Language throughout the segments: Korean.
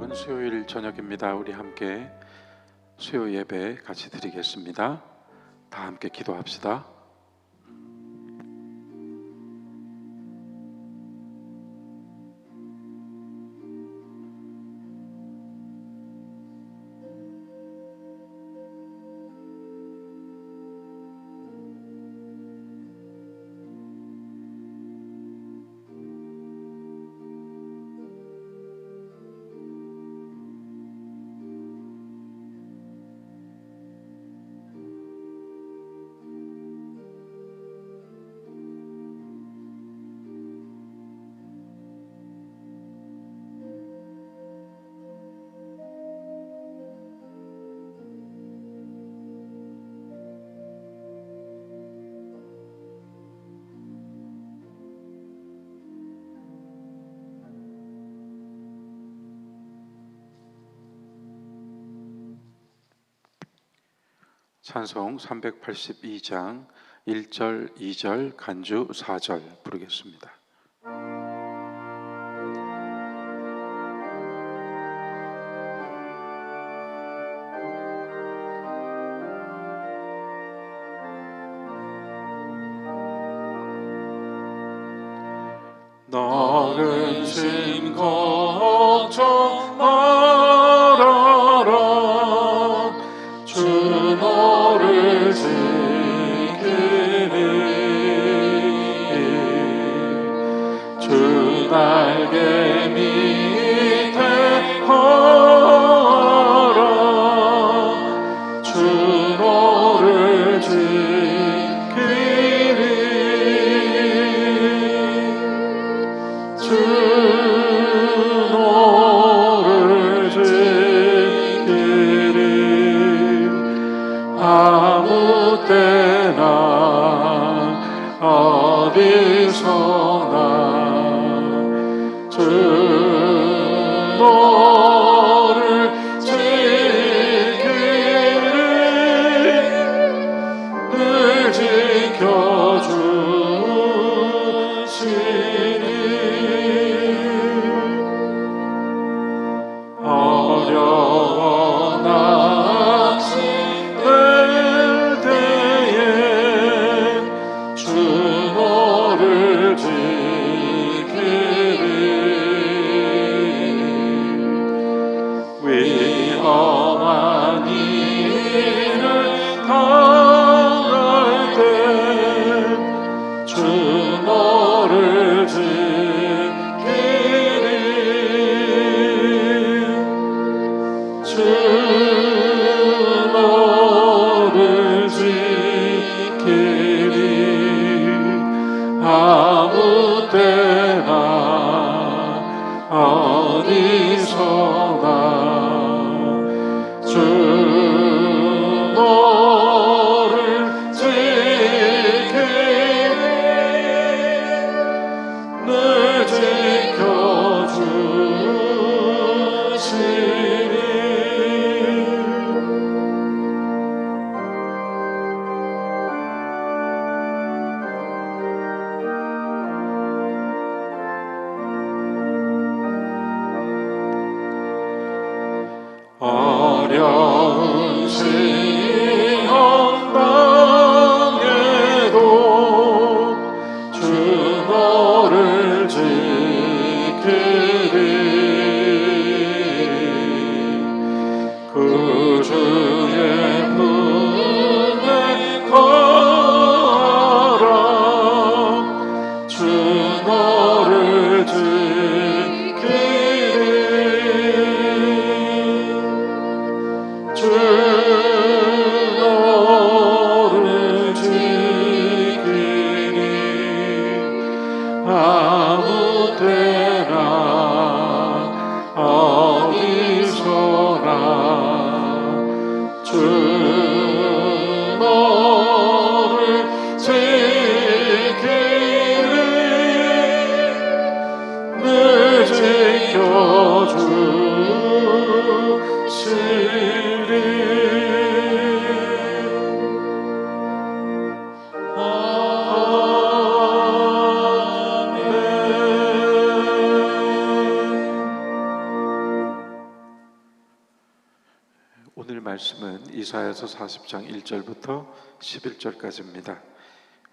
남은 수요일 저녁입니다. 우리 함께 수요 예배 같이 드리겠습니다. 다 함께 기도합시다. 찬송 382장 1절, 2절, 간주 4절 부르겠습니다. 너 근심 걱정 말아라. 주 너를 지키리. 주 날개 밑에 걸어라. 주 너를 지키리. 주 너를 지키리. 아무 때나 어디서나 주 너를 지키리. 늘 지켜주시리. 어려워 낙심될 때에 주 너를 지키리. 위험한 일을 당할 때 주 너를 지키리. 주 너를 지키리. 아무 때나 어디서나 주 너를 지키리. 늘 지켜주시리. 어려운 시험 당해도 주 너를 지키리. 그 주의 품에 거하라. 주 너를 지키리. 주 너를 지키리. 아무 때나 어디서나 주 너를 지키리. 늘 지켜주시리. 오늘 말씀은 이사야서 40장 1절부터 11절까지입니다.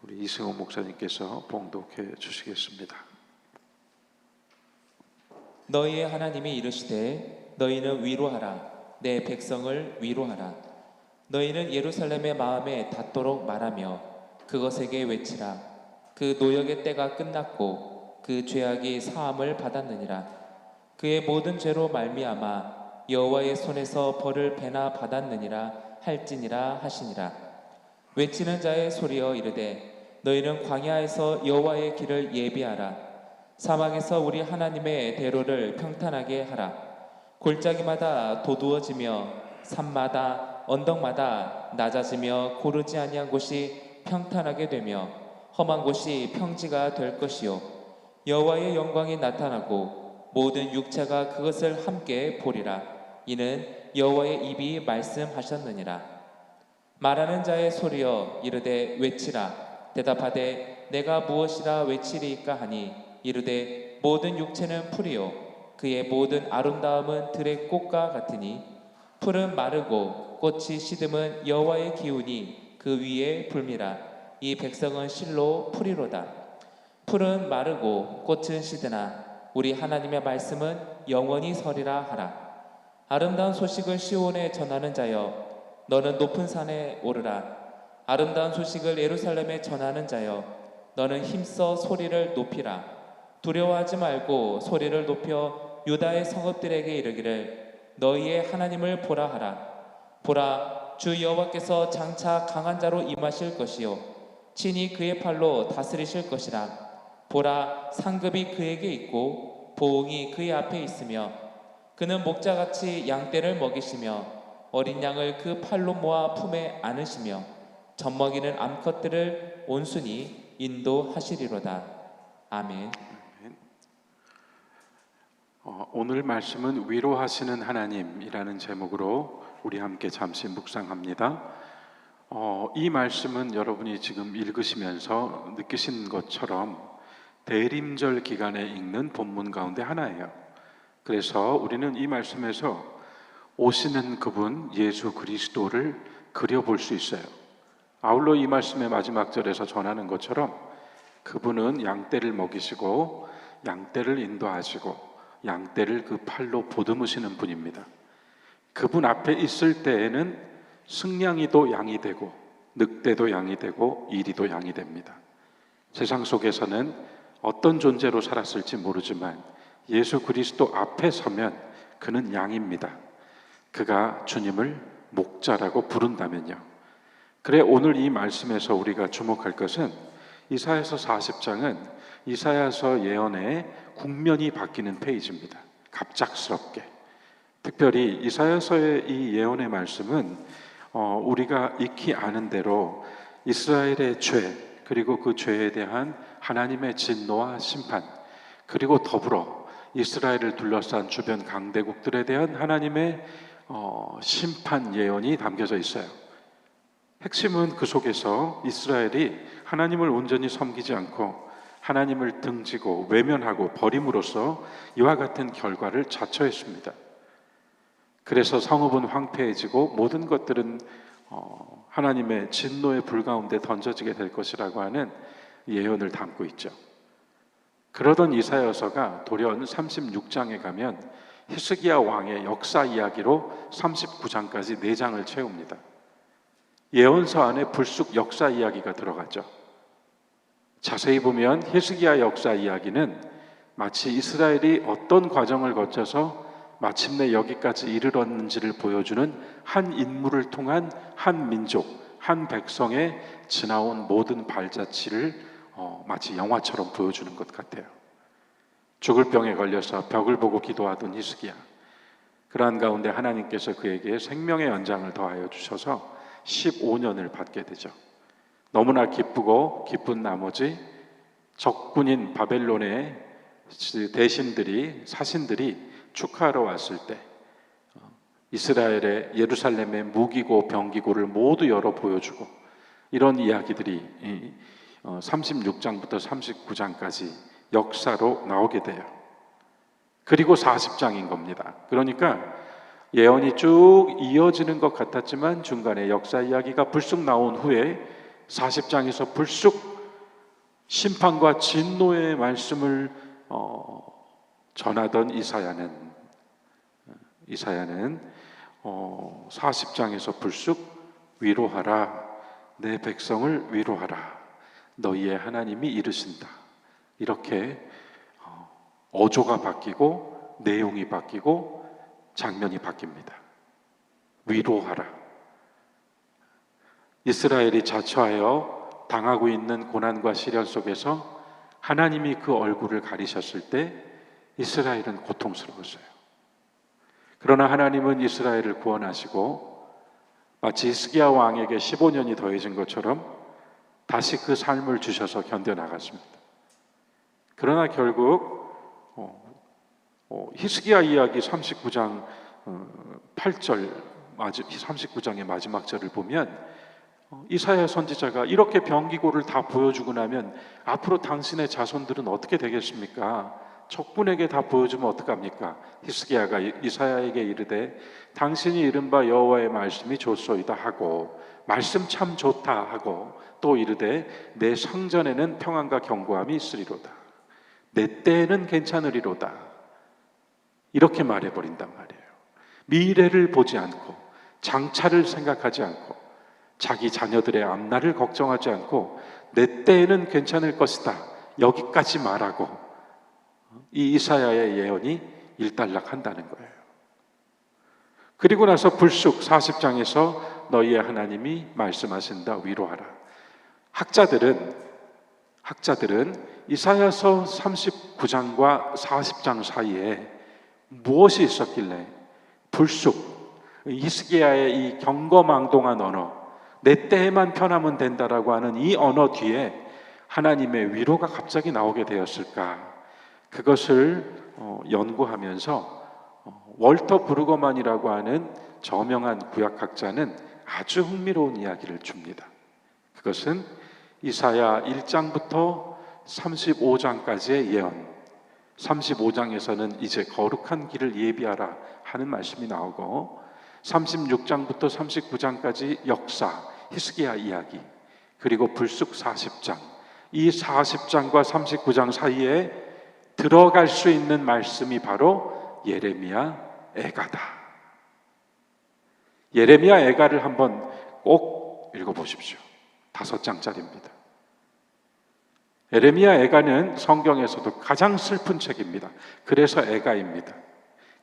우리 이승호 목사님께서 봉독해 주시겠습니다. 너희의 하나님이 이르시되 너희는 위로하라. 내 백성을 위로하라. 너희는 예루살렘의 마음에 닿도록 말하며 그것에게 외치라. 그 노역의 때가 끝났고 그 죄악이 사함을 받았느니라. 그의 모든 죄로 말미암아 여호와의 손에서 벌을 배나 받았느니라 할지니라 하시니라. 외치는 자의 소리여 이르되 너희는 광야에서 여호와의 길을 예비하라. 사막에서 우리 하나님의 대로를 평탄하게 하라. 골짜기마다 도두어지며 산마다 언덕마다 낮아지며 고르지 아니한 곳이 평탄하게 되며 험한 곳이 평지가 될 것이요 여호와의 영광이 나타나고 모든 육체가 그것을 함께 보리라. 이는 여호와의 입이 말씀하셨느니라. 말하는 자의 소리여 이르되 외치라. 대답하되 내가 무엇이라 외치리이까 하니 이르되 모든 육체는 풀이요 그의 모든 아름다움은 들의 꽃과 같으니 풀은 마르고 꽃이 시듬은 여호와의 기운이 그 위에 불미라. 이 백성은 실로 풀이로다. 풀은 마르고 꽃은 시드나 우리 하나님의 말씀은 영원히 서리라 하라. 아름다운 소식을 시온에 전하는 자여 너는 높은 산에 오르라. 아름다운 소식을 예루살렘에 전하는 자여 너는 힘써 소리를 높이라. 두려워하지 말고 소리를 높여 유다의 성읍들에게 이르기를 너희의 하나님을 보라 하라. 보라, 주 여호와께서 장차 강한 자로 임하실 것이요 친히 그의 팔로 다스리실 것이라. 보라, 상급이 그에게 있고 보응이 그의 앞에 있으며 그는 목자같이 양떼를 먹이시며 어린 양을 그 팔로 모아 품에 안으시며 젖먹이는 암컷들을 온순히 인도하시리로다. 아멘. 오늘 말씀은 위로하시는 하나님이라는 제목으로 우리 함께 잠시 묵상합니다. 이 말씀은 여러분이 지금 읽으시면서 느끼신 것처럼 대림절 기간에 읽는 본문 가운데 하나예요. 그래서 우리는 이 말씀에서 오시는 그분 예수 그리스도를 그려볼 수 있어요. 아울러 이 말씀의 마지막 절에서 전하는 것처럼 그분은 양떼를 먹이시고 양떼를 인도하시고 양떼를 그 팔로 보듬으시는 분입니다. 그분 앞에 있을 때에는 승냥이도 양이 되고 늑대도 양이 되고 이리도 양이 됩니다. 세상 속에서는 어떤 존재로 살았을지 모르지만 예수 그리스도 앞에 서면 그는 양입니다. 그가 주님을 목자라고 부른다면요. 그래 오늘 이 말씀에서 우리가 주목할 것은 이사야서 40장은 이사야서 예언의 국면이 바뀌는 페이지입니다. 갑작스럽게. 특별히 이사야서의 이 예언의 말씀은 우리가 익히 아는 대로 이스라엘의 죄 그리고 그 죄에 대한 하나님의 진노와 심판 그리고 더불어 이스라엘을 둘러싼 주변 강대국들에 대한 하나님의 심판 예언이 담겨져 있어요. 핵심은 그 속에서 이스라엘이 하나님을 온전히 섬기지 않고 하나님을 등지고 외면하고 버림으로써 이와 같은 결과를 자처했습니다. 그래서 성읍은 황폐해지고 모든 것들은 하나님의 진노의 불 가운데 던져지게 될 것이라고 하는 예언을 담고 있죠. 그러던 이사야서가 돌연 36장에 가면 히스기야 왕의 역사 이야기로 39장까지 4장을 채웁니다. 예언서 안에 불쑥 역사 이야기가 들어가죠. 자세히 보면 히스기야 역사 이야기는 마치 이스라엘이 어떤 과정을 거쳐서 마침내 여기까지 이르렀는지를 보여주는 한 인물을 통한 한 민족, 한 백성의 지나온 모든 발자취를 마치 영화처럼 보여주는 것 같아요. 죽을 병에 걸려서 벽을 보고 기도하던 히스기야. 그러한 가운데 하나님께서 그에게 생명의 연장을 더하여 주셔서 15년을 받게 되죠. 너무나 기쁘고 기쁜 나머지 적군인 바벨론의 대신들이 사신들이 축하하러 왔을 때 이스라엘의 예루살렘의 무기고 병기고를 모두 열어 보여주고 이런 이야기들이 36장부터 39장까지 역사로 나오게 돼요. 그리고 40장인 겁니다. 그러니까 예언이 쭉 이어지는 것 같았지만 중간에 역사 이야기가 불쑥 나온 후에 40장에서 불쑥 심판과 진노의 말씀을 전하던 이사야는 40장에서 불쑥 위로하라, 내 백성을 위로하라, 너희의 하나님이 이르신다. 이렇게 어조가 바뀌고 내용이 바뀌고 장면이 바뀝니다. 위로하라. 이스라엘이 자처하여 당하고 있는 고난과 시련 속에서 하나님이 그 얼굴을 가리셨을 때 이스라엘은 고통스러웠어요. 그러나 하나님은 이스라엘을 구원하시고 마치 히스기야 왕에게 15년이 더해진 것처럼 다시 그 삶을 주셔서 견뎌나갔습니다. 그러나 결국 히스기야 이야기 39장 8절 39장의 마지막 절을 보면 이사야 선지자가 이렇게 병기고를 다 보여주고 나면 앞으로 당신의 자손들은 어떻게 되겠습니까? 적군에게 다 보여주면 어떡합니까? 히스기야가 이사야에게 이르되 당신이 이른 바 여호와의 말씀이 좋소이다 하고 말씀 참 좋다 하고 또 이르되 내 성전에는 평안과 견고함이 있으리로다. 내 때에는 괜찮으리로다. 이렇게 말해버린단 말이에요. 미래를 보지 않고 장차를 생각하지 않고 자기 자녀들의 앞날을 걱정하지 않고 내 때에는 괜찮을 것이다. 여기까지 말하고 이 이사야의 예언이 일단락한다는 거예요. 그리고 나서 불쑥 40장에서 너희의 하나님이 말씀하신다. 위로하라. 학자들은 이사야서 39장과 40장 사이에 무엇이 있었길래 불쑥 히스기야의 이 경거망동한 언어, 내 때에만 편하면 된다라고 하는 이 언어 뒤에 하나님의 위로가 갑자기 나오게 되었을까? 그것을 연구하면서 월터 브루거만이라고 하는 저명한 구약학자는 아주 흥미로운 이야기를 줍니다. 그것은 이사야 1장부터 35장까지의 예언, 35장에서는 이제 거룩한 길을 예비하라 하는 말씀이 나오고 36장부터 39장까지 역사, 히스기야 이야기, 그리고 불쑥 40장, 이 40장과 39장 사이에 들어갈 수 있는 말씀이 바로 예레미야 애가다. 예레미야 애가를 한번 꼭 읽어보십시오. 5장짜리입니다. 예레미야 애가는 성경에서도 가장 슬픈 책입니다. 그래서 애가입니다.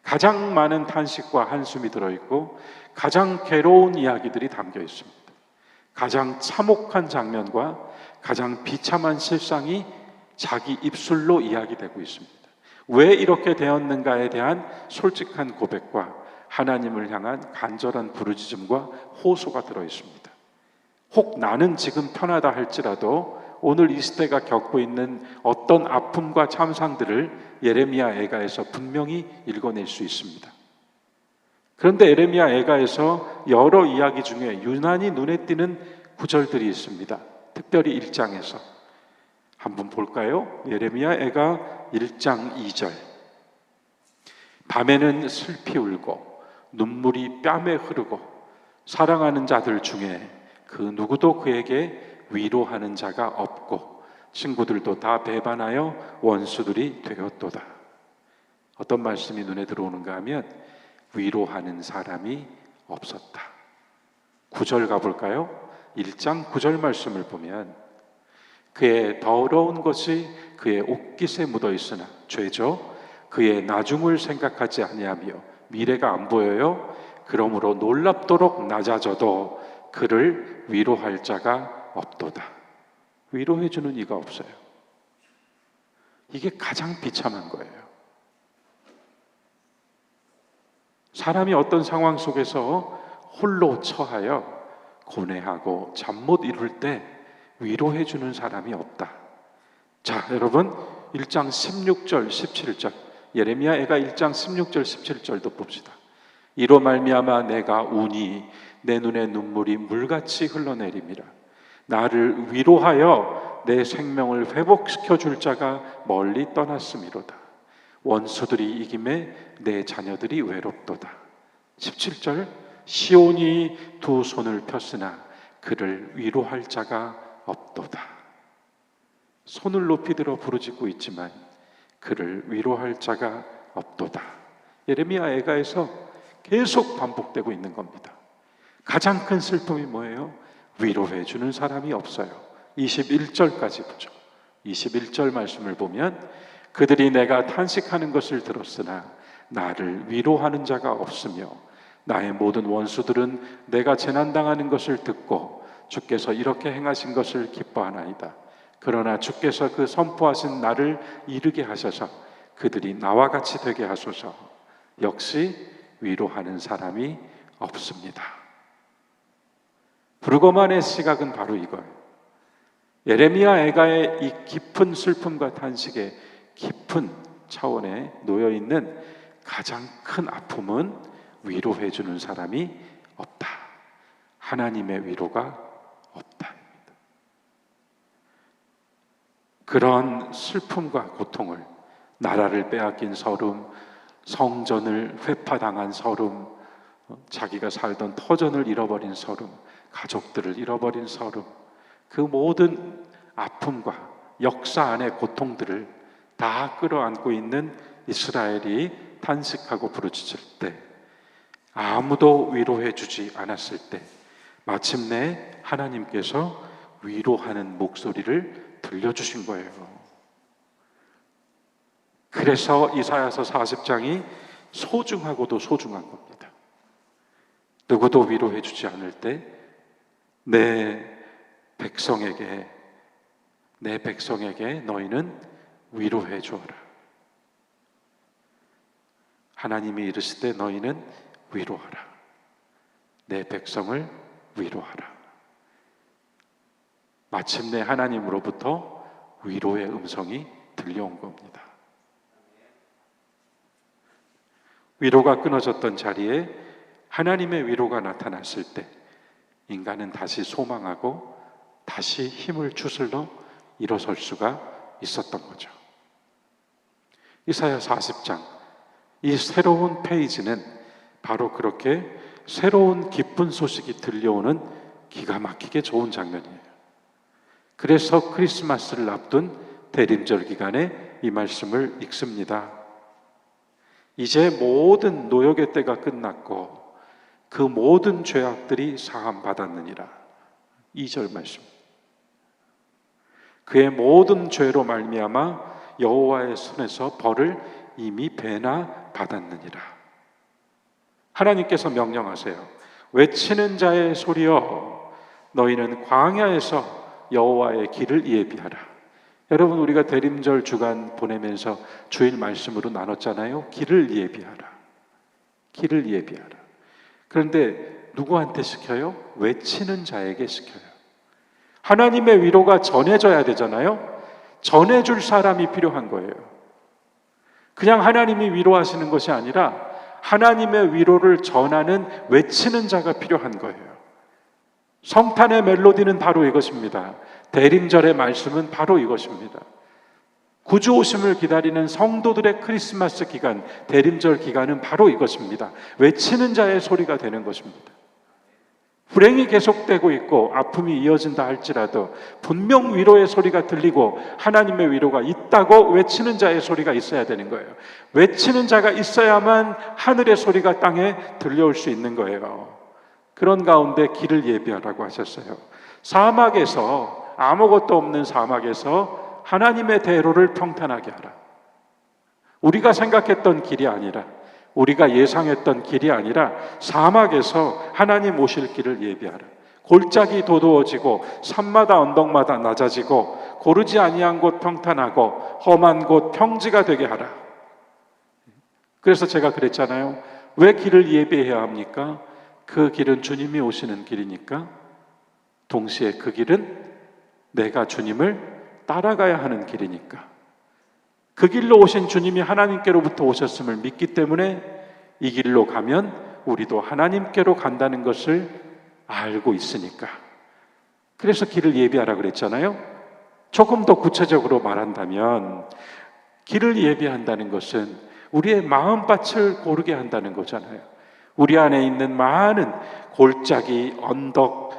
가장 많은 탄식과 한숨이 들어있고 가장 괴로운 이야기들이 담겨 있습니다. 가장 참혹한 장면과 가장 비참한 실상이 자기 입술로 이야기되고 있습니다. 왜 이렇게 되었는가에 대한 솔직한 고백과 하나님을 향한 간절한 부르짖음과 호소가 들어 있습니다. 혹 나는 지금 편하다 할지라도 오늘 이 시대가 겪고 있는 어떤 아픔과 참상들을 예레미야 애가에서 분명히 읽어낼 수 있습니다. 그런데 예레미야 애가에서 여러 이야기 중에 유난히 눈에 띄는 구절들이 있습니다. 특별히 1장에서 한번 볼까요? 예레미야 애가 1장 2절. 밤에는 슬피 울고 눈물이 뺨에 흐르고 사랑하는 자들 중에 그 누구도 그에게 위로하는 자가 없고 친구들도 다 배반하여 원수들이 되었도다. 어떤 말씀이 눈에 들어오는가 하면 위로하는 사람이 없었다. 9절 가볼까요? 1장 9절 말씀을 보면 그의 더러운 것이 그의 옷깃에 묻어 있으나 죄죠. 그의 나중을 생각하지 아니하며 미래가 안 보여요. 그러므로 놀랍도록 낮아져도 그를 위로할 자가 없도다. 위로해주는 이가 없어요. 이게 가장 비참한 거예요. 사람이 어떤 상황 속에서 홀로 처하여 고뇌하고 잠 못 이룰 때 위로해주는 사람이 없다. 자, 여러분 1장 16절 17절 예레미야 애가 1장 16절 17절도 봅시다. 이로 말미암아 내가 우니 내 눈에 눈물이 물같이 흘러내림이라. 나를 위로하여 내 생명을 회복시켜 줄 자가 멀리 떠났음이로다. 원수들이 이김에 내 자녀들이 외롭도다. 17절 시온이 두 손을 폈으나 그를 위로할 자가 없도다. 손을 높이 들어 부르짖고 있지만 그를 위로할 자가 없도다. 예레미야 애가에서 계속 반복되고 있는 겁니다. 가장 큰 슬픔이 뭐예요? 위로해 주는 사람이 없어요. 21절까지 보죠. 21절 말씀을 보면 그들이 내가 탄식하는 것을 들었으나 나를 위로하는 자가 없으며 나의 모든 원수들은 내가 재난당하는 것을 듣고 주께서 이렇게 행하신 것을 기뻐하나이다. 그러나 주께서 그 선포하신 나를 이르게 하셔서 그들이 나와 같이 되게 하소서. 역시 위로하는 사람이 없습니다. 브르거만의 시각은 바로 이거예요. 예레미야 애가의 이 깊은 슬픔과 탄식의 깊은 차원에 놓여 있는 가장 큰 아픔은 위로해 주는 사람이 없다. 하나님의 위로가 없다. 그런 슬픔과 고통을, 나라를 빼앗긴 서름, 성전을 회파당한 서름, 자기가 살던 터전을 잃어버린 서름, 가족들을 잃어버린 서름, 그 모든 아픔과 역사 안의 고통들을 다 끌어안고 있는 이스라엘이 탄식하고 부르짖을 때, 아무도 위로해 주지 않았을 때 마침내 하나님께서 위로하는 목소리를 들려주신 거예요. 그래서 이사야서 40장이 소중하고도 소중한 겁니다. 누구도 위로해 주지 않을 때 내 백성에게 너희는 위로해 주어라. 하나님이 이르시되 너희는 위로하라. 내 백성을 위로하라. 마침내 하나님으로부터 위로의 음성이 들려온 겁니다. 위로가 끊어졌던 자리에 하나님의 위로가 나타났을 때 인간은 다시 소망하고 다시 힘을 추슬러 일어설 수가 있었던 거죠. 이사야 40장, 이 새로운 페이지는 바로 그렇게 새로운 기쁜 소식이 들려오는 기가 막히게 좋은 장면이에요. 그래서 크리스마스를 앞둔 대림절 기간에 이 말씀을 읽습니다. 이제 모든 노역의 때가 끝났고 그 모든 죄악들이 사함 받았느니라. 2절 말씀. 그의 모든 죄로 말미암아 여호와의 손에서 벌을 이미 배나 받았느니라. 하나님께서 명령하세요. 외치는 자의 소리여, 너희는 광야에서 여호와의 길을 예비하라. 여러분, 우리가 대림절 주간 보내면서 주일 말씀으로 나눴잖아요. 길을 예비하라. 길을 예비하라. 그런데 누구한테 시켜요? 외치는 자에게 시켜요. 하나님의 위로가 전해져야 되잖아요. 전해줄 사람이 필요한 거예요. 그냥 하나님이 위로하시는 것이 아니라 하나님의 위로를 전하는 외치는 자가 필요한 거예요. 성탄의 멜로디는 바로 이것입니다. 대림절의 말씀은 바로 이것입니다. 구주 오심을 기다리는 성도들의 크리스마스 기간, 대림절 기간은 바로 이것입니다. 외치는 자의 소리가 되는 것입니다. 불행이 계속되고 있고 아픔이 이어진다 할지라도 분명 위로의 소리가 들리고 하나님의 위로가 있다고 외치는 자의 소리가 있어야 되는 거예요. 외치는 자가 있어야만 하늘의 소리가 땅에 들려올 수 있는 거예요. 그런 가운데 길을 예비하라고 하셨어요. 사막에서, 아무것도 없는 사막에서 하나님의 대로를 평탄하게 하라. 우리가 생각했던 길이 아니라, 우리가 예상했던 길이 아니라 사막에서 하나님 오실 길을 예비하라. 골짜기 도도해지고 산마다 언덕마다 낮아지고 고르지 아니한 곳 평탄하고 험한 곳 평지가 되게 하라. 그래서 제가 그랬잖아요. 왜 길을 예비해야 합니까? 그 길은 주님이 오시는 길이니까. 동시에 그 길은 내가 주님을 따라가야 하는 길이니까. 그 길로 오신 주님이 하나님께로부터 오셨음을 믿기 때문에 이 길로 가면 우리도 하나님께로 간다는 것을 알고 있으니까. 그래서 길을 예비하라 그랬잖아요. 조금 더 구체적으로 말한다면 길을 예비한다는 것은 우리의 마음밭을 고르게 한다는 거잖아요. 우리 안에 있는 많은 골짜기, 언덕,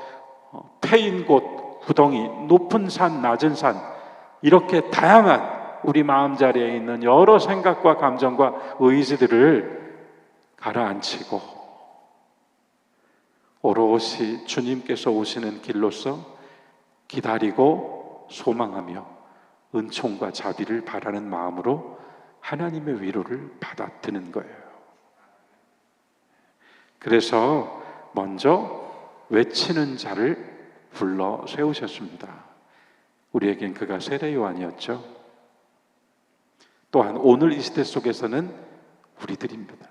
패인 곳, 구덩이, 높은 산, 낮은 산, 이렇게 다양한 우리 마음자리에 있는 여러 생각과 감정과 의지들을 가라앉히고 오롯이 주님께서 오시는 길로서 기다리고 소망하며 은총과 자비를 바라는 마음으로 하나님의 위로를 받아드는 거예요. 그래서 먼저 외치는 자를 불러 세우셨습니다. 우리에겐 그가 세례 요한이었죠. 또한 오늘 이 시대 속에서는 우리들입니다.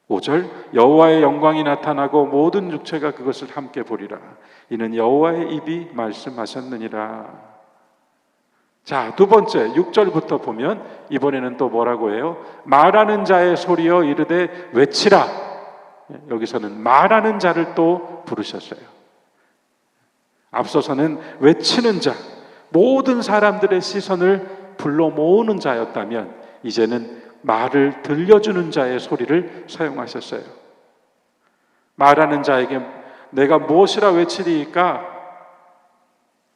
5절, 여호와의 영광이 나타나고 모든 육체가 그것을 함께 보리라. 이는 여호와의 입이 말씀하셨느니라. 자, 두 번째 6절부터 보면 이번에는 또 뭐라고 해요? 말하는 자의 소리여 이르되 외치라. 여기서는 말하는 자를 또 부르셨어요. 앞서서는 외치는 자, 모든 사람들의 시선을 불러 모으는 자였다면 이제는 말을 들려주는 자의 소리를 사용하셨어요. 말하는 자에게 내가 무엇이라 외치리이까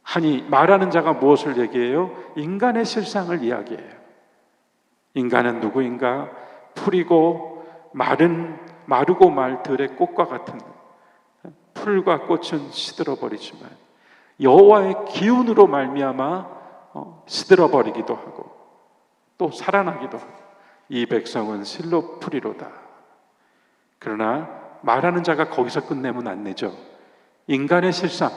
하니 말하는 자가 무엇을 얘기해요? 인간의 실상을 이야기해요. 인간은 누구인가? 풀이고 마르고 말 들의 꽃과 같은 풀과 꽃은 시들어버리지만 여호와의 기운으로 말미암아 시들어버리기도 하고 또 살아나기도 하고 이 백성은 실로 풀이로다. 그러나 말하는 자가 거기서 끝내면 안 되죠. 인간의 실상,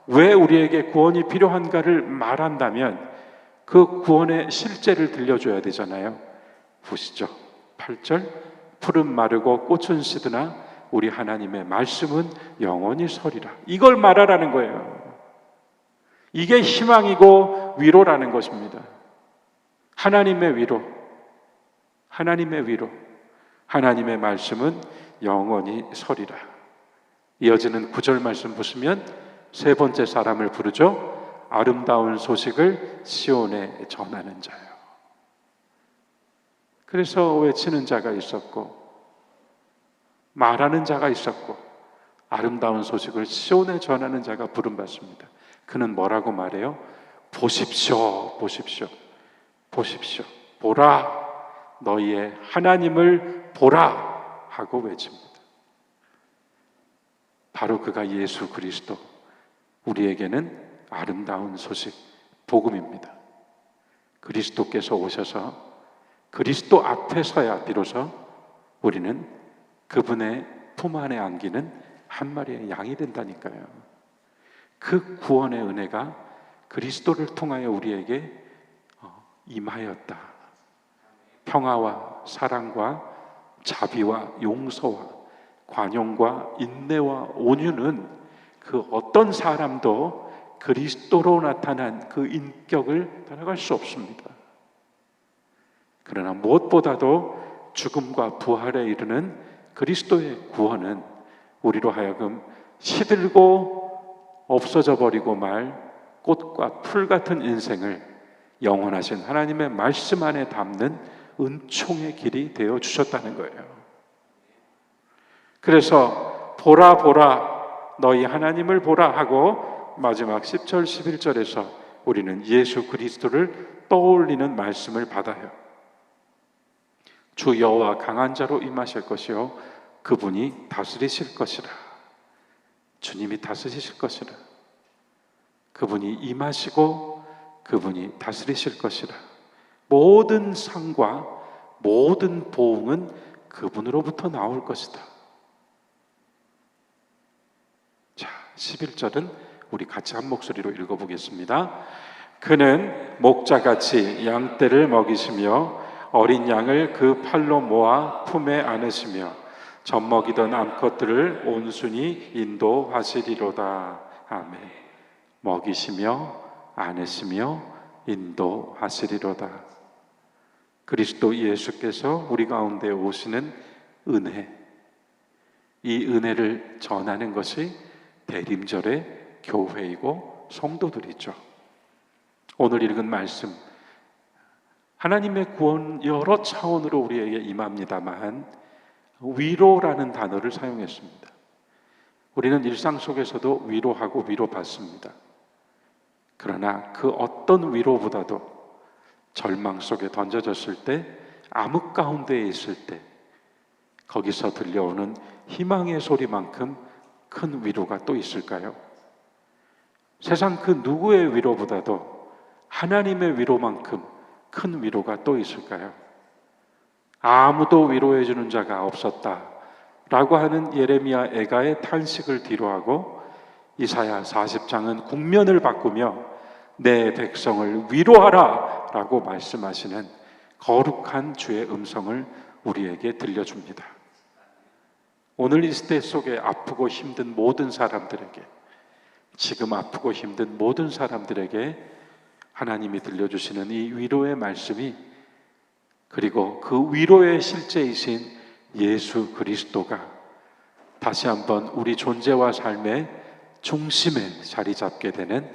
왜 우리에게 구원이 필요한가를 말한다면 그 구원의 실제를 들려줘야 되잖아요. 보시죠. 8절, 풀은 마르고 꽃은 시드나 우리 하나님의 말씀은 영원히 서리라. 이걸 말하라는 거예요. 이게 희망이고 위로라는 것입니다. 하나님의 위로, 하나님의 위로, 하나님의 말씀은 영원히 서리라. 이어지는 9절 말씀 보시면 세 번째 사람을 부르죠. 아름다운 소식을 시온에 전하는 자요. 그래서 외치는 자가 있었고 말하는 자가 있었고 아름다운 소식을 시온에 전하는 자가 부름받습니다. 그는 뭐라고 말해요? 보십시오, 보십시오, 보십시오. 보라, 너희의 하나님을 보라 하고 외칩니다. 바로 그가 예수 그리스도, 우리에게는 아름다운 소식, 복음입니다. 그리스도께서 오셔서 그리스도 앞에 서야 비로소 우리는 그분의 품 안에 안기는 한 마리의 양이 된다니까요. 그 구원의 은혜가 그리스도를 통하여 우리에게 임하였다. 평화와 사랑과 자비와 용서와 관용과 인내와 온유는 그 어떤 사람도 그리스도로 나타난 그 인격을 따라갈 수 없습니다. 그러나 무엇보다도 죽음과 부활에 이르는 그리스도의 구원은 우리로 하여금 시들고 없어져 버리고 말 꽃과 풀 같은 인생을 영원하신 하나님의 말씀 안에 담는 은총의 길이 되어 주셨다는 거예요. 그래서 보라 보라 너희 하나님을 보라 하고 마지막 10절 11절에서 우리는 예수 그리스도를 떠올리는 말씀을 받아요. 주 여호와 강한 자로 임하실 것이요 그분이 다스리실 것이라. 주님이 다스리실 것이라. 그분이 임하시고 그분이 다스리실 것이라. 모든 상과 모든 보응은 그분으로부터 나올 것이다. 자, 11절은 우리 같이 한 목소리로 읽어보겠습니다. 그는 목자같이 양떼를 먹이시며 어린 양을 그 팔로 모아 품에 안으시며 젖먹이던 암컷들을 온순히 인도하시리로다. 아멘. 먹이시며 안으시며 인도하시리로다. 그리스도 예수께서 우리 가운데 오시는 은혜, 이 은혜를 전하는 것이 대림절의 교회이고 성도들이죠. 오늘 읽은 말씀, 하나님의 구원 여러 차원으로 우리에게 임합니다만 위로라는 단어를 사용했습니다. 우리는 일상 속에서도 위로하고 위로받습니다. 그러나 그 어떤 위로보다도 절망 속에 던져졌을 때, 암흑 가운데에 있을 때 거기서 들려오는 희망의 소리만큼 큰 위로가 또 있을까요? 세상 그 누구의 위로보다도 하나님의 위로만큼 큰 위로가 또 있을까요? 아무도 위로해 주는 자가 없었다 라고 하는 예레미야 애가의 탄식을 뒤로하고 이사야 40장은 국면을 바꾸며 내 백성을 위로하라 라고 말씀하시는 거룩한 주의 음성을 우리에게 들려줍니다. 오늘 이 시대 속에 아프고 힘든 모든 사람들에게, 지금 아프고 힘든 모든 사람들에게 하나님이 들려주시는 이 위로의 말씀이, 그리고 그 위로의 실제이신 예수 그리스도가 다시 한번 우리 존재와 삶의 중심에 자리 잡게 되는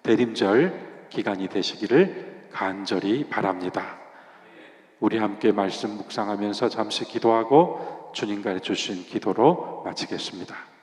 대림절 기간이 되시기를 간절히 바랍니다. 우리 함께 말씀 묵상하면서 잠시 기도하고 주님 가르쳐 주신 기도로 마치겠습니다.